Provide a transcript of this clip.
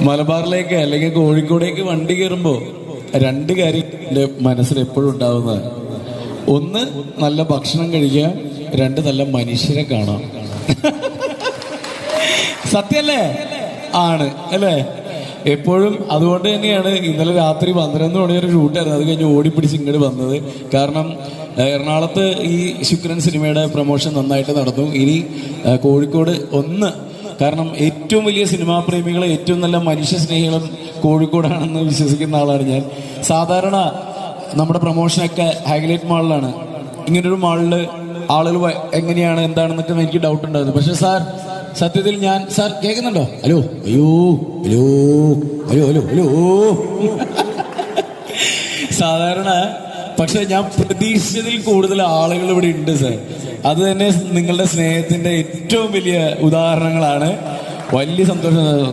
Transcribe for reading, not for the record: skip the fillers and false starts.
മലബാറിലേക്ക് അല്ലെങ്കിൽ കോഴിക്കോടേക്ക് വണ്ടി കയറുമ്പോ രണ്ട് കാര്യം എൻ്റെ മനസ്സിൽ എപ്പോഴും ഉണ്ടാവുന്നത്. ഒന്ന്, നല്ല ഭക്ഷണം കഴിക്കുക. രണ്ട്, നല്ല മനുഷ്യരെ കാണാം. സത്യല്ലേ? ആണ് അല്ലേ? എപ്പോഴും അതുകൊണ്ട് തന്നെയാണ് ഇന്നലെ രാത്രി 11 മണി വരെ ഷൂട്ടായിരുന്നു. അത് കഴിഞ്ഞ് ഓടിപ്പിടിച്ച് ഇങ്ങോട്ട് വന്നത്. കാരണം എറണാകുളത്ത് ഈ ശുക്രൻ സിനിമയുടെ പ്രൊമോഷൻ നന്നായിട്ട് നടന്നു. ഇനി കോഴിക്കോട് കാരണം ഏറ്റവും വലിയ സിനിമാ പ്രേമികളും ഏറ്റവും നല്ല മനുഷ്യ സ്നേഹികളും കോഴിക്കോടാണെന്ന് വിശ്വസിക്കുന്ന ആളാണ് ഞാൻ. സാധാരണ നമ്മുടെ പ്രൊമോഷനൊക്കെ ഹൈലൈറ്റ് മാളിലാണ്. ഇങ്ങനൊരു മാളിൽ ആളുകൾ എങ്ങനെയാണ് എന്താണെന്നൊക്കെ എനിക്ക് ഡൗട്ട് ഉണ്ടായിരുന്നു. പക്ഷെ സത്യത്തിൽ സാർ കേൾക്കുന്നുണ്ടോ? ഹലോ, അയ്യോ, ഹലോ, ഹലോ, ഹലോ, ഹലോ. സാധാരണ പക്ഷെ ഞാൻ പ്രതീക്ഷിച്ചതിൽ കൂടുതൽ ആളുകൾ ഇവിടെ ഉണ്ട് സാർ. അത് തന്നെ നിങ്ങളുടെ സ്നേഹത്തിന്റെ ഏറ്റവും വലിയ ഉദാഹരണങ്ങളാണ്. വലിയ സന്തോഷം.